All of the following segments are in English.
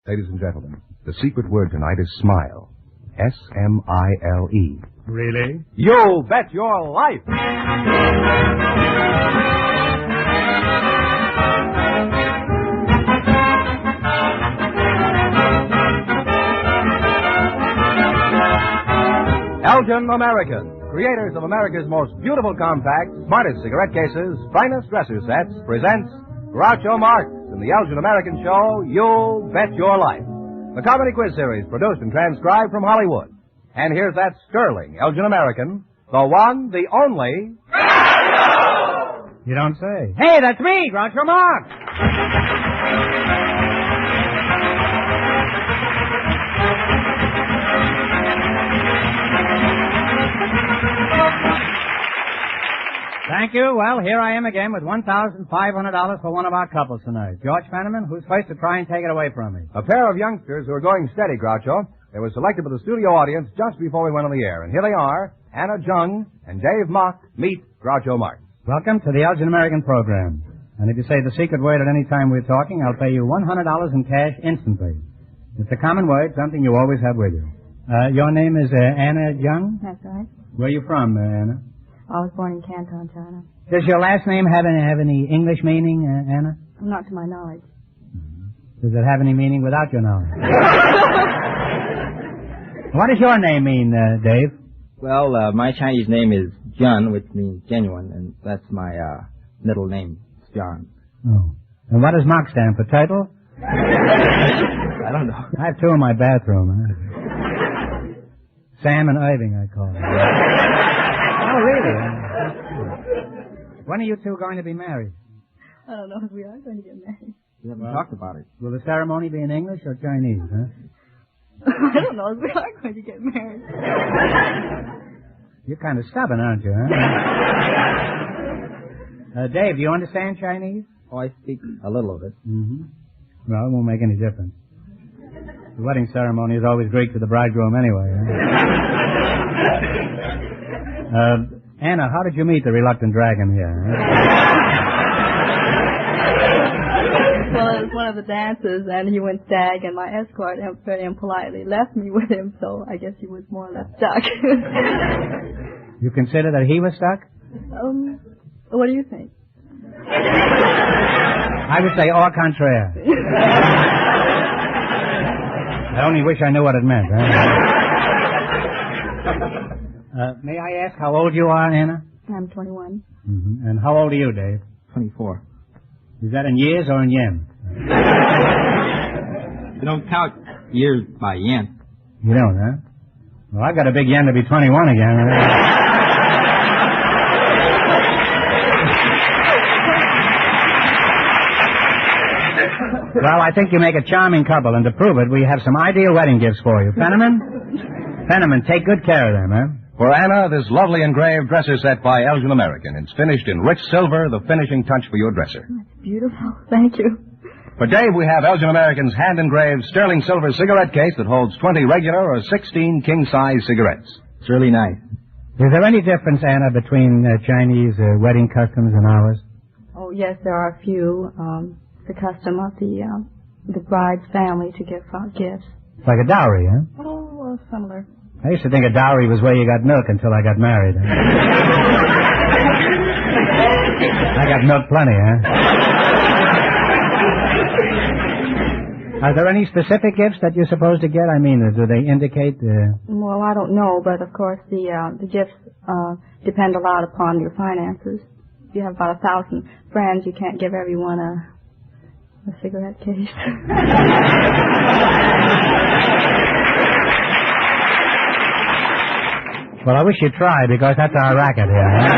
Ladies and gentlemen, the secret word tonight is smile. S-M-I-L-E. Really? You bet your life! Elgin American, creators of America's most beautiful compact, smartest cigarette cases, finest dresser sets, presents Groucho Marx in the Elgin American show, You Bet Your Life. The comedy quiz series produced and transcribed from Hollywood. And here's that sterling Elgin American, the one, the only... Groucho! You don't say. Hey, that's me, Groucho Marx! Thank you. Well, here I am again with $1,500 for one of our couples tonight. George Fenneman, who's first to try and take it away from me? A pair of youngsters who are going steady, Groucho. They were selected by the studio audience just before we went on the air. And here they are, Anna Jung and Dave Mock meet Groucho Marx. Welcome to the Elgin American program. And if you say the secret word at any time we're talking, I'll pay you $100 in cash instantly. It's a common word, something you always have with you. Your name is Anna Jung? That's right. Where are you from, Anna? I was born in Canton, China. Does your last name have any English meaning, Anna? Not to my knowledge. Does it have any meaning without your knowledge? What does your name mean, Dave? Well, my Chinese name is John, which means genuine, and that's my middle name, John. Oh. And what does Mock stand for, turtle? I don't know. I have two in my bathroom. Huh? Sam and Irving, I call them. Oh, really? When are you two going to be married? I don't know if we are going to get married. We haven't talked about it. Will the ceremony be in English or Chinese, huh? I don't know if we are going to get married. You're kind of stubborn, aren't you, huh? Dave, do you understand Chinese? Oh, I speak a little of it. Mm-hmm. Well, it won't make any difference. The wedding ceremony is always Greek to the bridegroom anyway, huh? Anna, how did you meet the reluctant dragon here? Huh? Well, it was one of the dances, and he went stag, and my escort very impolitely left me with him, so I guess he was more or less stuck. You consider that he was stuck? What do you think? I would say au contraire. I only wish I knew what it meant. Huh? May I ask how old you are, Anna? I'm 21. Mm-hmm. And how old are you, Dave? 24. Is that in years or in yen? You don't count years by yen. You don't, huh? Well, I've got a big yen to be 21 again. Well, I think you make a charming couple, and to prove it, we have some ideal wedding gifts for you. Fenneman, take good care of them, huh? For Anna, this lovely engraved dresser set by Elgin American. It's finished in rich silver, the finishing touch for your dresser. That's beautiful. Thank you. For Dave, we have Elgin American's hand-engraved sterling silver cigarette case that holds 20 regular or 16 king-size cigarettes. It's really nice. Is there any difference, Anna, between Chinese wedding customs and ours? Oh, yes, there are a few. The custom of the bride's family to give gifts. It's like a dowry, huh? Oh, well, similar. I used to think a dowry was where you got milk until I got married. I got milk plenty, huh? Are there any specific gifts that you're supposed to get? I mean, do they indicate... Well, I don't know, but of course the gifts depend a lot upon your finances. If you have about 1,000 friends, you can't give everyone a cigarette case. Well, I wish you'd try, because that's our racket here. Huh?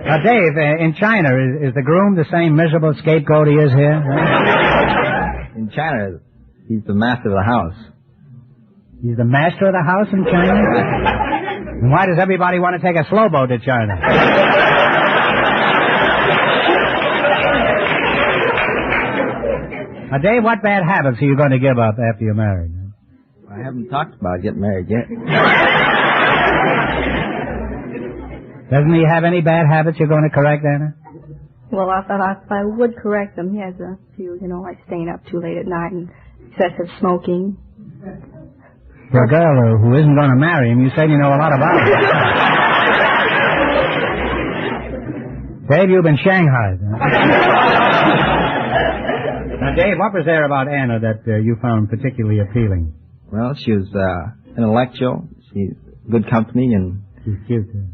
Now, Dave, in China, is the groom the same miserable scapegoat he is here? Huh? In China, he's the master of the house. He's the master of the house in China? And why does everybody want to take a slow boat to China? Now, Dave, what bad habits are you going to give up after you're married? I haven't talked about getting married yet. Doesn't he have any bad habits you're going to correct, Anna? Well, if I would correct him, he has a few, like staying up too late at night and excessive smoking. For a girl who isn't going to marry him, you said you know a lot about him. Dave, you've been shanghaied. Now, Dave, what was there about Anna that you found particularly appealing? Well, she was intellectual. She's good company and... She's cute, too.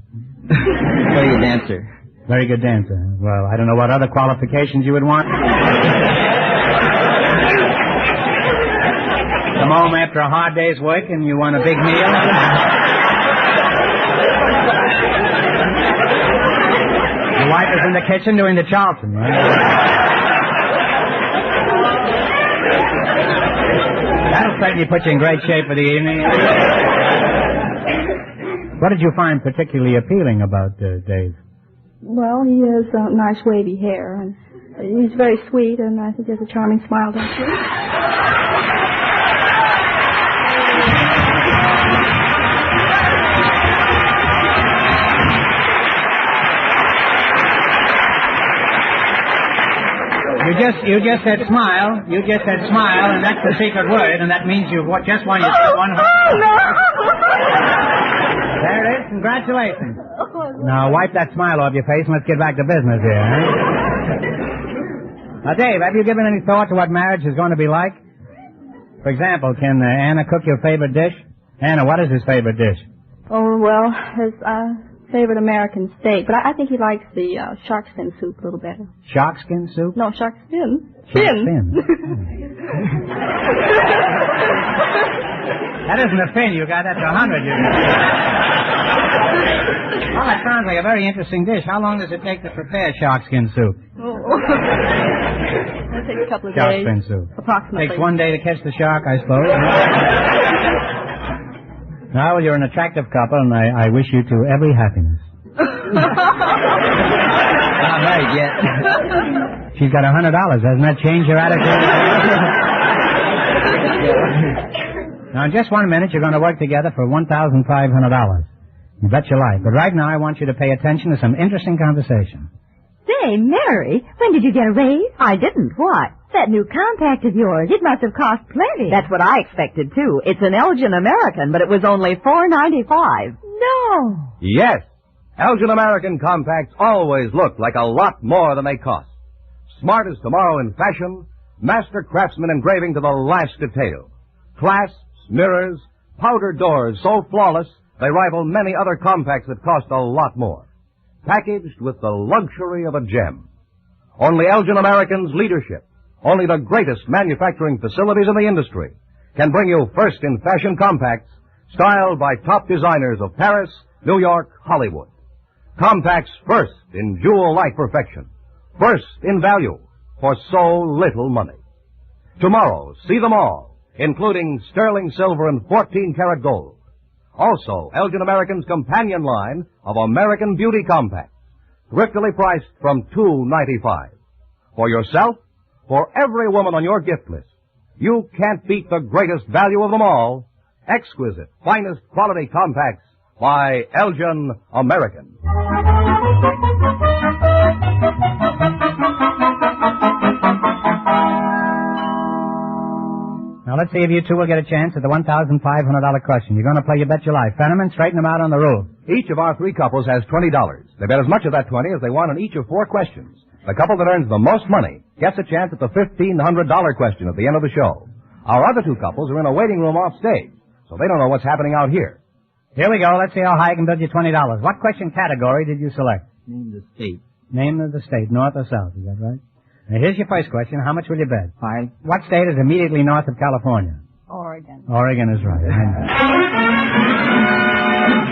Very good dancer. Very good dancer. Well, I don't know what other qualifications you would want. Come home after a hard day's work and you want a big meal. Your wife is in the kitchen doing the Charleston, right? That'll certainly put you in great shape for the evening. What did you find particularly appealing about Dave? Well, he has nice wavy hair, and he's very sweet, and I think he has a charming smile, don't you? You just said smile. You just said smile, and that's the secret word, and that means you've just won your one. Oh, no! There it is. Congratulations. Now, wipe that smile off your face and let's get back to business here, huh? Now, Dave, have you given any thought to what marriage is going to be like? For example, can Anna cook your favorite dish? Anna, what is his favorite dish? Oh, well, his favorite American steak, but I think he likes the shark fin soup a little better. Shark skin soup? No, shark fin. Shark fin. That isn't a fin you got, that's 100 you got. Well, that sounds like a very interesting dish. How long does it take to prepare shark skin soup? Oh. It takes a couple of shark days. Shark fin soup. Approximately. Takes one day to catch the shark, I suppose. Now, well, you're an attractive couple, and I wish you two every happiness. Not married yet. She's got $100. Hasn't that changed your attitude? Now, in just 1 minute, you're going to work together for $1,500. You bet your life. But right now, I want you to pay attention to some interesting conversation. Say, Mary, when did you get a raise? I didn't. What? That new compact of yours. It must have cost plenty. That's what I expected, too. It's an Elgin American, but it was only $4.95. No. Yes. Elgin American compacts always look like a lot more than they cost. Smart as tomorrow in fashion, master craftsman engraving to the last detail. Clasps, mirrors, powder doors so flawless they rival many other compacts that cost a lot more. Packaged with the luxury of a gem. Only Elgin American's leadership, only the greatest manufacturing facilities in the industry, can bring you first in fashion compacts styled by top designers of Paris, New York, Hollywood. Compacts first in jewel-like perfection, first in value for so little money. Tomorrow, see them all, including sterling silver and 14-karat gold. Also, Elgin American's companion line of American Beauty compacts, thriftily priced from $2.95. For yourself, for every woman on your gift list, you can't beat the greatest value of them all, exquisite, finest quality compacts by Elgin American. Now, let's see if you two will get a chance at the $1,500 question. You're going to play You Bet Your Life. Fenneman, straighten them out on the rule. Each of our three couples has $20. They bet as much of that 20 as they want on each of 4 questions. The couple that earns the most money gets a chance at the $1,500 question at the end of the show. Our other 2 couples are in a waiting room off stage, so they don't know what's happening out here. Here we go. Let's see how high I can build you $20. What question category did you select? Name the state. Name of the state, north or south, is that right? Now, here's your first question. How much will you bet? 5. What state is immediately north of California? Oregon. Oregon is right.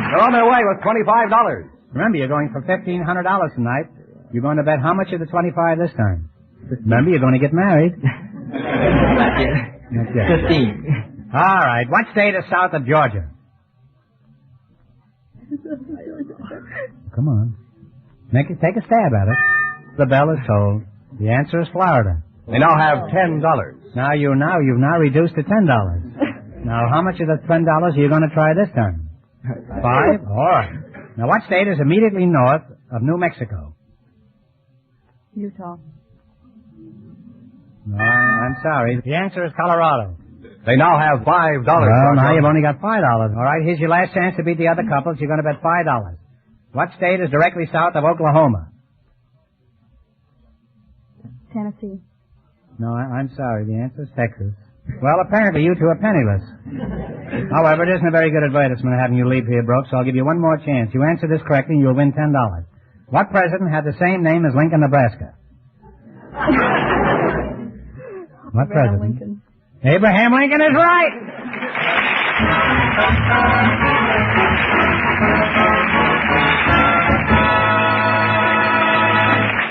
They're on their way with $25. Remember, you're going for $1,500 tonight. You're going to bet how much of the 25 this time? Remember, you're going to get married. Not yet. 15. All right. What state is south of Georgia? Come on. Take a stab at it. The bell is tolled. The answer is Florida. They now have $10. Now you've now reduced to $10. Now, how much of the $10 are you going to try this time? 5? All right. Now, what state is immediately north of New Mexico? Utah. No, I'm sorry. The answer is Colorado. They now have $5. Well, now you've only got $5. All right, here's your last chance to beat the other couples. You're going to bet $5. What state is directly south of Oklahoma? Tennessee. No, I'm sorry. The answer is Texas. Well, apparently you two are penniless. However, it isn't a very good advertisement having you leave here broke, so I'll give you one more chance. You answer this correctly and you'll win $10. What president had the same name as Lincoln, Nebraska? What president? Lincoln. Abraham Lincoln is right!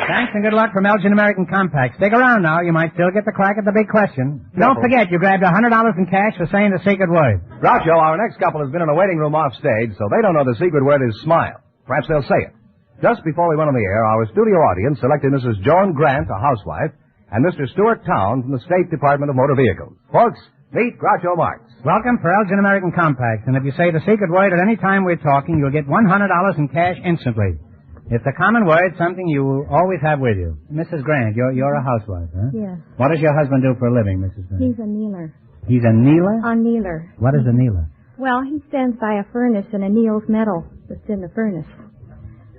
Thanks and good luck from Elgin American Compact. Stick around now. You might still get the crack at the big question. Don't forget, you grabbed $100 in cash for saying the secret word. Groucho, our next couple has been in a waiting room off stage, so they don't know the secret word is smile. Perhaps they'll say it. Just before we went on the air, our studio audience selected Mrs. Joan Grant, a housewife, and Mr. Stuart Town from the State Department of Motor Vehicles. Folks, meet Groucho Marx. Welcome for Elgin American Compact. And if you say the secret word at any time we're talking, you'll get $100 in cash instantly. It's a common word, something you will always have with you. Mrs. Grant, you're a housewife, huh? Yes. What does your husband do for a living, Mrs. Grant? He's a kneeler. He's a kneeler? A kneeler. What is a kneeler? Well, he stands by a furnace and anneals metal that's in the furnace.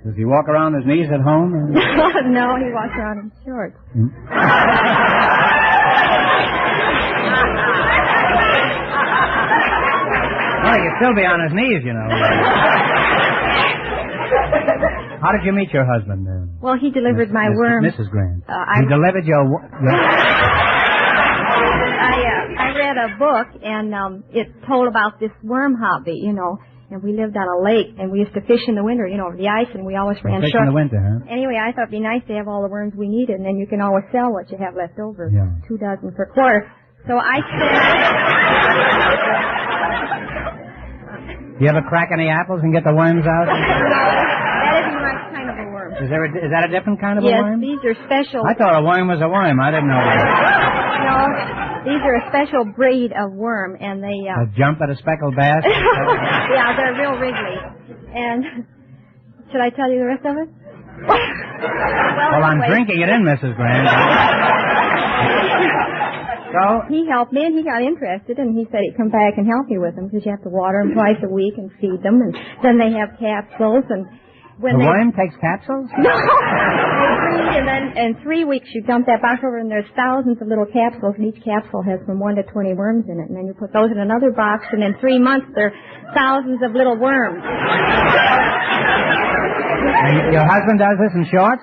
Does he walk around his knees at home? Or... No, he walks around in shorts. Well, he'd still be on his knees, you know. How did you meet your husband, then? Well, he delivered my worm. Mrs. Grant. He delivered your... I read a book, and it told about this worm hobby, you know. And we lived on a lake, and we used to fish in the winter, you know, over the ice, and we always ran short. Fish in the winter, huh? Anyway, I thought it'd be nice to have all the worms we needed, and then you can always sell what you have left over. Yeah. 2 dozen per quarter. So I spent... You ever crack any apples and get the worms out? That isn't my kind of a worm. Is that a different kind of a worm? Yes, these are special. I thought a worm was a worm. I didn't know that. No, these are a special breed of worm, and they... jump at a speckled bass? Yeah, they're real wriggly. And should I tell you the rest of it? Well, I'm drinking it in, Mrs. Grant. So he helped me, and he got interested, and he said he'd come back and help me with them, because you have to water them twice a week and feed them, and then they have capsules, and when the worm takes capsules? No! They breed, and then in 3 weeks you dump that box over, and there's thousands of little capsules, and each capsule has from 1 to 20 worms in it, and then you put those in another box, and in 3 months there are thousands of little worms. And your husband does this in shorts?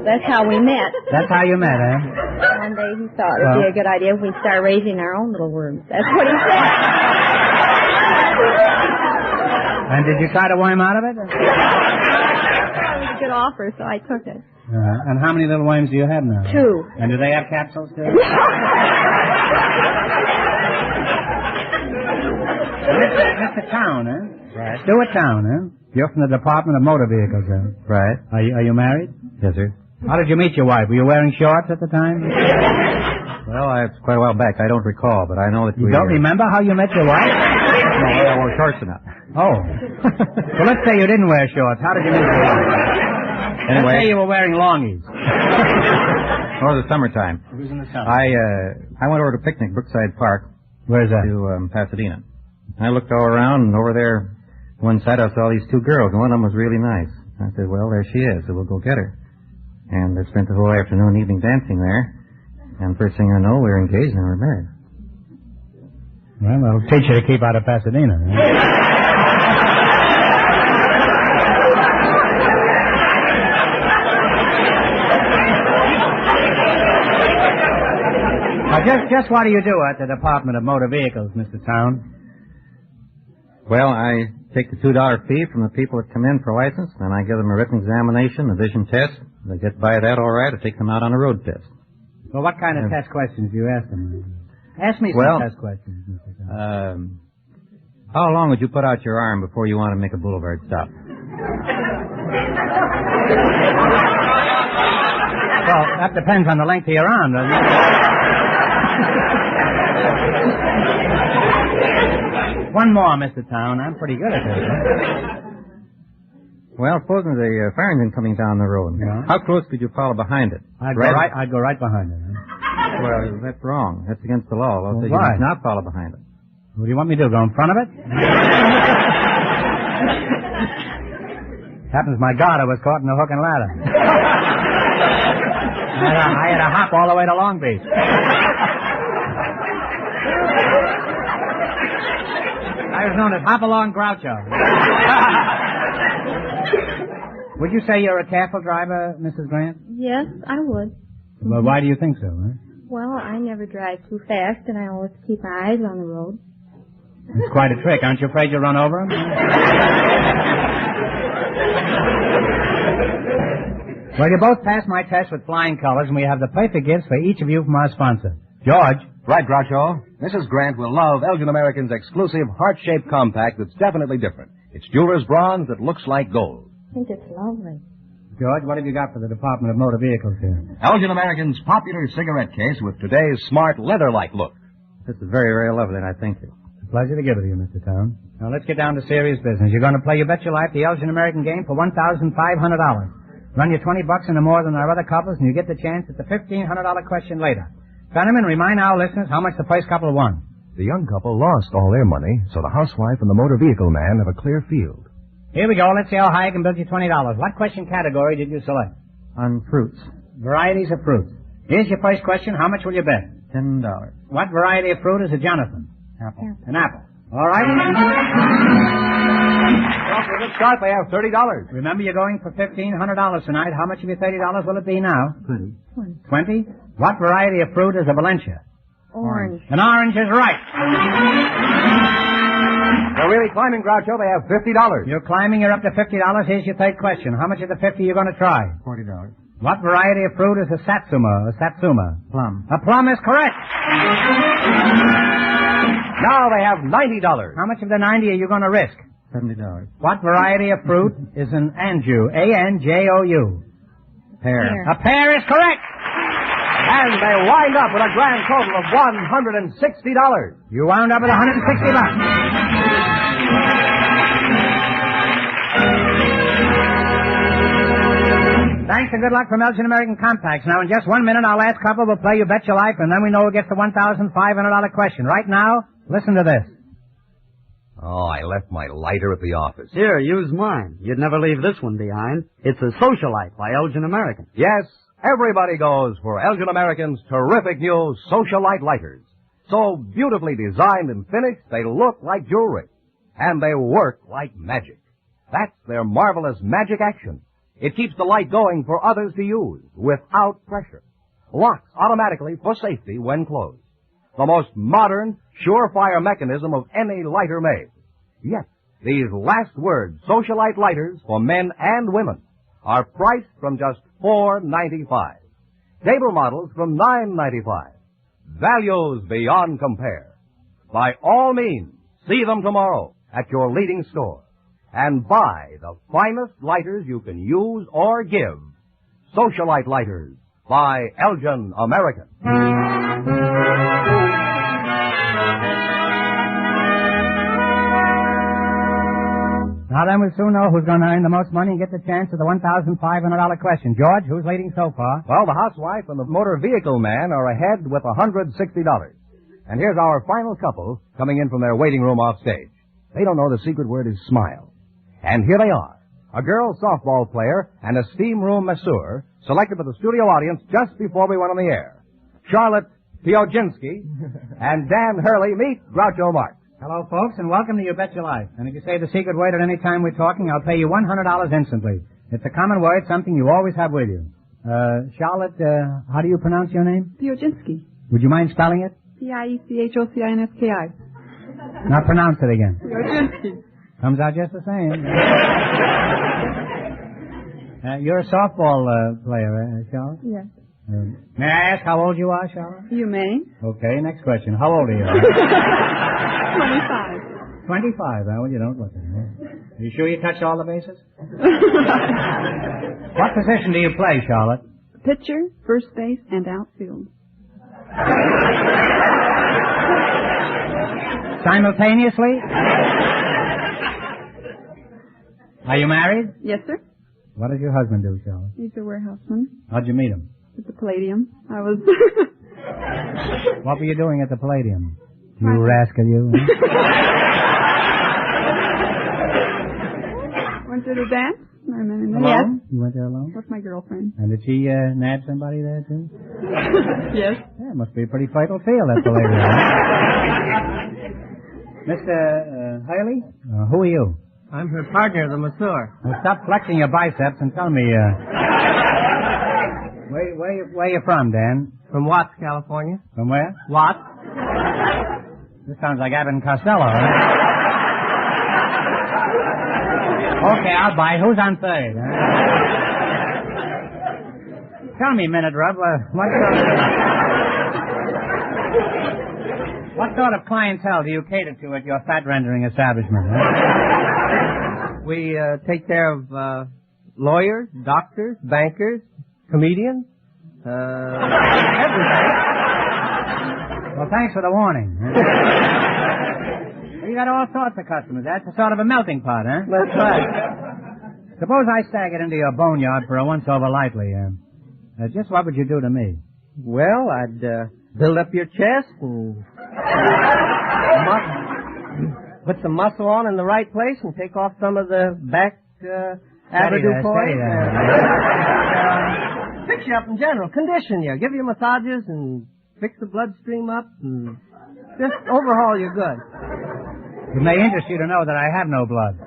That's how we met. That's how you met, eh? One day he thought it would be a good idea if we start raising our own little worms. That's what he said. And did you try to worm out of it? It was a good offer, so I took it. And how many little worms do you have now? 2. And do they have capsules too? Mr. Town, eh? Right. Stuart Town, eh? You're from the Department of Motor Vehicles, eh? Right. Are you married? Yes, sir. How did you meet your wife? Were you wearing shorts at the time? Well, it's quite a while back. I don't recall, but I know that You don't remember how you met your wife? No, I wore shorts enough. Oh. Well, let's say you didn't wear shorts. How did you meet your wife? Anyway. Let's say you were wearing longies. Or the summertime. It was in the summer. I went over to picnic Brookside Park. Where's that? To Pasadena. I looked all around, and over there, one side I saw these 2 girls, and one of them was really nice. I said, well, there she is, so we'll go get her. And I spent the whole afternoon, evening dancing there. And first thing I know, we were engaged and we were married. Well, that'll teach you to keep out of Pasadena. Huh? Just what do you do at the Department of Motor Vehicles, Mr. Town? Well, I take the $2 fee from the people that come in for license, and I give them a written examination, a vision test. If they get by that all right, I take them out on a road test. Well, what kind of test questions do you ask them? Ask me some test questions, Mr. Town. How long would you put out your arm before you want to make a boulevard stop? Well, that depends on the length of your arm, doesn't it? One more, Mr. Town. I'm pretty good at this. Huh? Well, supposing the fire engine coming down the road. Yeah. How close could you follow behind it? I'd go right behind it. Huh? Well, that's wrong. That's against the law. Well, You why? must not follow behind it. What do you want me to do, go in front of it? Happens my daughter was caught in the hook and ladder. I had to hop all the way to Long Beach. I was known as Hop-Along Groucho. Would you say you're a careful driver, Mrs. Grant? Yes, I would. Well, why do you think so, huh? Well, I never drive too fast, and I always keep my eyes on the road. It's quite a trick. Aren't you afraid you'll run over him? Well, you both passed my test with flying colors, and we have the perfect gifts for each of you from our sponsor. George. Right, Groucho. Mrs. Grant will love Elgin American's exclusive heart-shaped compact that's definitely different. It's jeweler's bronze that looks like gold. I think it's lovely. George, what have you got for the Department of Motor Vehicles here? Elgin American's popular cigarette case with today's smart leather-like look. This is very, very lovely, and I thank you. It's a pleasure to give it to you, Mr. Town. Now, let's get down to serious business. You're going to play You Bet Your Life, the Elgin American game, for $1,500. Run you $20 into more than our other couples, and you get the chance at the $1,500 question later. Fenneman, remind our listeners how much the first couple won. The young couple lost all their money, so the housewife and the motor vehicle man have a clear field. Here we go. Let's see how high I can build you $20. What question category did you select? On fruits. Varieties of fruits. Here's your first question. How much will you bet? $10. What variety of fruit is a Jonathan? Apple. An apple. All right. Well, for a good start, they have $30. Remember, you're going for $1,500 tonight. How much of your $30 will it be now? 20. 20? What variety of fruit is a Valencia? Orange. An orange is right. They're really climbing, Groucho. They have $50. You're climbing. You're up to $50. Here's your third question. How much of the 50 you're going to try? $40. What variety of fruit is a satsuma? Plum. A plum is correct. Now they have $90. How much of the 90 are you going to risk? $70. What variety of fruit is an anjou? A-N-J-O-U. Pear. A pear is correct. And they wind up with a grand total of $160. You wound up with $160. Thanks and good luck from Elgin American Compacts. Now, in just 1 minute, our last couple will play You Bet Your Life, and then we know who gets the $1,500 question. Right now, listen to this. Oh, I left my lighter at the office. Here, use mine. You'd never leave this one behind. It's a Socialite by Elgin American. Yes, everybody goes for Elgin American's terrific new Socialite lighters. So beautifully designed and finished, they look like jewelry. And they work like magic. That's their marvelous magic action. It keeps the light going for others to use without pressure. Locks automatically for safety when closed. The most modern, surefire mechanism of any lighter made. Yet, these last word Socialite lighters for men and women are priced from just $4.95. Table models from $9.95. Values beyond compare. By all means, see them tomorrow at your leading store and buy the finest lighters you can use or give. Socialite lighters by Elgin American. Now then, we'll soon know who's going to earn the most money and get the chance at the $1,500 question. George, who's leading so far? Well, the housewife and the motor vehicle man are ahead with $160. And here's our final couple coming in from their waiting room off stage. They don't know the secret word is smile. And here they are, a girl softball player and a steam room masseur selected for the studio audience just before we went on the air. Charlotte Pioginski and Dan Hurley meet Groucho Marx. Hello, folks, and welcome to You Bet Your Life. And if you say the secret word at any time we're talking, I'll pay you $100 instantly. It's a common word, something you always have with you. Charlotte, how do you pronounce your name? Pioginski. Would you mind spelling it? P-I-E-C-H-O-C-I-N-S-K-I. Now pronounce it again. Pioginski. Comes out just the same. You're a softball player, Charlotte? Yes. May I ask how old you are, Charlotte? You may. Okay, next question. How old are you? 25. 25, well, you don't look it. Are you sure you touched all the bases? What position do you play, Charlotte? pitcher, first base, and outfield. Simultaneously? Are you married? Yes, sir. What does your husband do, Charlotte? He's a warehouseman How'd you meet him? at the Palladium. I was... What were you doing at the Palladium? You rascal, you. Went to the dance. I met him there. Alone? You went there alone? With my girlfriend. And did she nab somebody there, too? Yes. Yeah, it must be a pretty fatal field, that Palladium. Mr. Haley, who are you? I'm her partner, the Masseur. Well, stop flexing your biceps and tell me, where you from, Dan? From Watts, California. From where? Watts. This sounds like Abbott and Costello, huh? Okay, I'll bite. Who's on third? Tell me, Minute Rub, what sort of clientele do you cater to at your fat rendering establishment? Huh? We take care of lawyers, doctors, bankers, comedians, everything. Well, thanks for the warning. You got all sorts of customers. That's a sort of a melting pot, huh? That's right. Suppose I staggered into your boneyard for a once-over lightly. Just what would you do to me? Well, I'd build up your chest and put some muscle on in the right place and take off some of the back avoirdupois. Fix you up in general, condition you, give you massages and fix the bloodstream up and just overhaul your goods. It may interest you to know that I have no blood.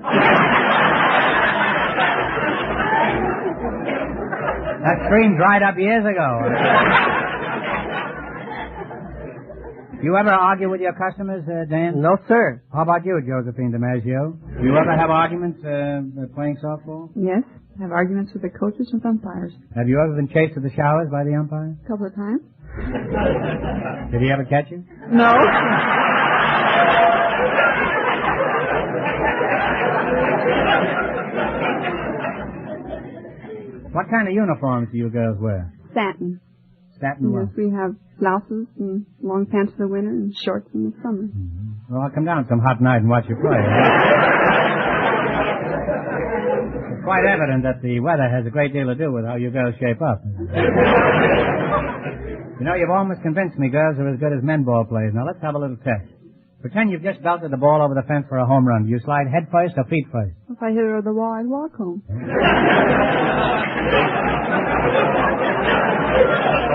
That stream dried up years ago. You ever argue with your customers, Dan? No, sir. How about you, Josephine DiMaggio? Do you ever have arguments playing softball? Yes. I have arguments with the coaches and umpires. Have you ever been chased to the showers by the umpire? A couple of times. Did he ever catch you? No. What kind of uniforms do you girls wear? Satin. Satin what? Yes, we have blouses and long pants in the winter and shorts in the summer. Mm-hmm. Well, I'll come down some hot night and watch you play. It's quite evident that the weather has a great deal to do with how you girls shape up. You know, you've almost convinced me girls are as good as men ball players. Now, let's have a little test. Pretend you've just belted the ball over the fence for a home run. Do you slide head first or feet first? If I hit it over the wall, I'd walk home. But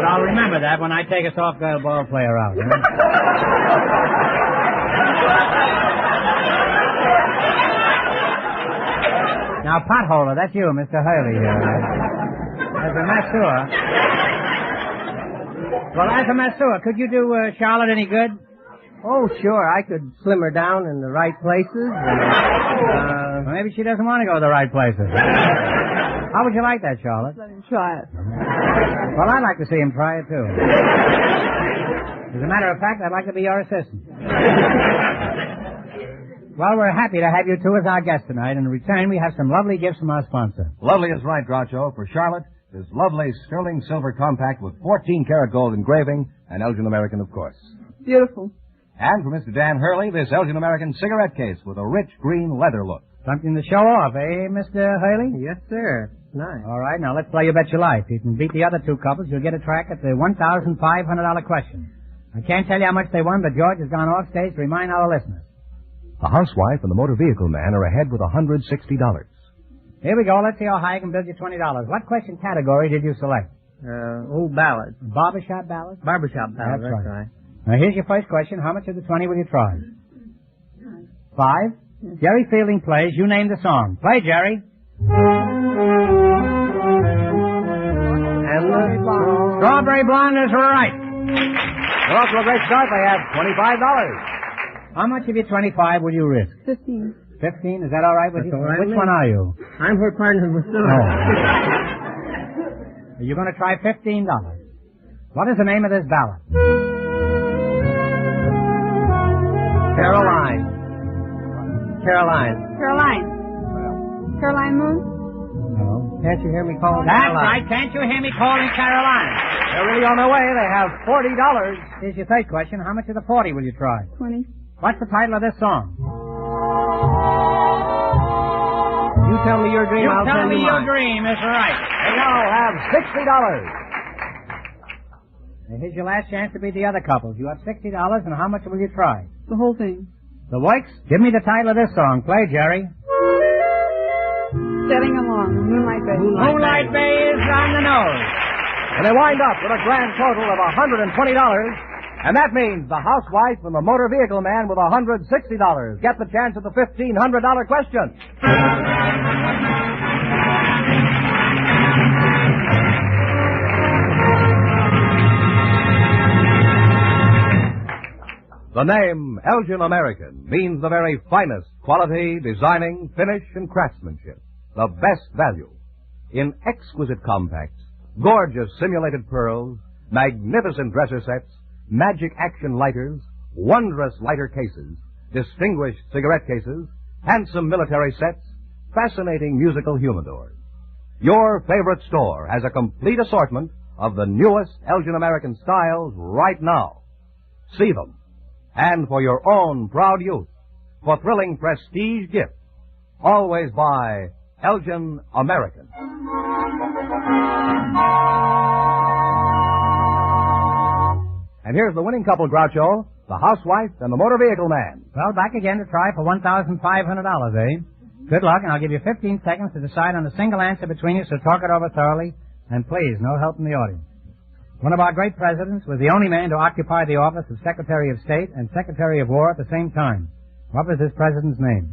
I'll remember that when I take a soft girl ball player out. Huh? Now, potholder, that's you, Mr. Hurley here. As a masseur. Well, as a masseur, could you do Charlotte any good? Oh, sure. I could slim her down in the right places. And, well, maybe she doesn't want to go to the right places. How would you like that, Charlotte? Let him try it. Well, I'd like to see him try it, too. As a matter of fact, I'd like to be your assistant. Well, we're happy to have you two as our guests tonight, and in return, we have some lovely gifts from our sponsor. Lovely is right, Groucho. For Charlotte, this lovely sterling silver compact with 14-karat gold engraving, and Elgin American, of course. Beautiful. And for Mr. Dan Hurley, this Elgin American cigarette case with a rich green leather look. Something to show off, eh, Mr. Hurley? yes, sir. Nice. All right, now let's play You Bet Your Life. If you can beat the other two couples, you'll get a track at the $1,500 question. I can't tell you how much they won, but George has gone off stage to remind our listeners. The housewife and the motor vehicle man are ahead with $160. Here we go. Let's see how high I can build you $20. What question category did you select? Old ballad. Barbershop ballad? Barbershop ballad, that's right. Now, here's your first question. How much of the 20 will you try? 5? Yes. Jerry Fielding plays. You name the song. Play, Jerry. And the Strawberry Blonde is right. Well, off to a great start. They have $25. How much of your 25 will you risk? 15. 15? Is that all right with That's you? all right Which with one me. are you? I'm her partner, Masseur. Oh. You're going to try $15. What is the name of this ballad? Caroline. Caroline Moon? No. Can't you hear me calling That's Carolina? right. Can't you hear me calling Carolina? They're really on their way. They have $40. Here's your third question. How much of the 40 will you try? 20. What's the title of this song? You tell me your dream, I'll tell you your mine. dream. That's right. They now have $60. Now, here's your last chance to beat the other couples. You have $60, and how much will you try? The whole thing. The Works? Give me the title of this song. Play, Jerry. Setting along. Moonlight Bay. Moonlight Bay is on the nose. And they wind up with a grand total of $120. And that means the housewife and the motor vehicle man with $160 get the chance at the $1,500 question. The name Elgin American means the very finest quality, designing, finish, and craftsmanship. The best value. In exquisite compacts, gorgeous simulated pearls, magnificent dresser sets, magic action lighters, wondrous lighter cases, distinguished cigarette cases, handsome military sets, fascinating musical humidors. Your favorite store has a complete assortment of the newest Elgin American styles right now. See them. And for your own proud youth, for thrilling prestige gifts, always buy Elgin American. And here's the winning couple, Groucho, the housewife and the motor vehicle man. Well, back again to try for $1,500, eh? Good luck, and I'll give you 15 seconds to decide on a single answer between you, so talk it over thoroughly. And please, no help from the audience. One of our great presidents was the only man to occupy the office of Secretary of State and Secretary of War at the same time. What was this president's name?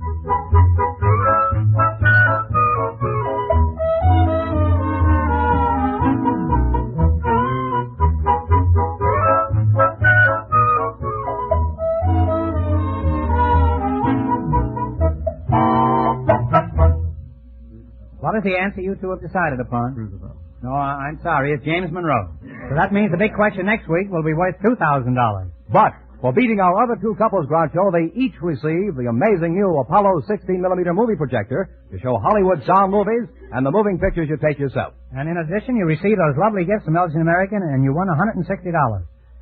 What is the answer you two have decided upon? Roosevelt. No, I'm sorry. It's James Monroe. So that means the big question next week will be worth $2,000. But for beating our other two couples, Groucho, they each receive the amazing new Apollo 16mm movie projector to show Hollywood sound movies and the moving pictures you take yourself. And in addition, you receive those lovely gifts from Elgin American, and you won $160.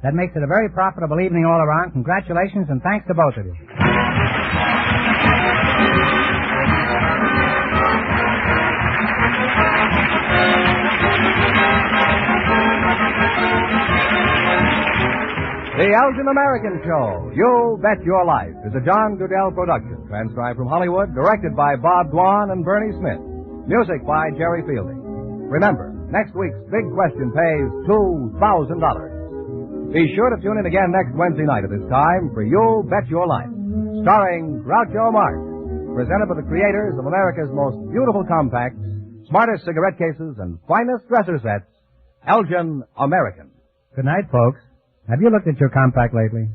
That makes it a very profitable evening all around. Congratulations, and thanks to both of you. The Elgin American Show, You Bet Your Life, is a John Goodell production, transcribed from Hollywood, directed by Bob Dwan and Bernie Smith. Music by Jerry Fielding. Remember, next week's big question pays $2,000. Be sure to tune in again next Wednesday night at this time for You Bet Your Life, starring Groucho Marx, presented by the creators of America's most beautiful compacts, smartest cigarette cases, and finest dresser sets, Elgin American. Good night, folks. Have you looked at your compact lately?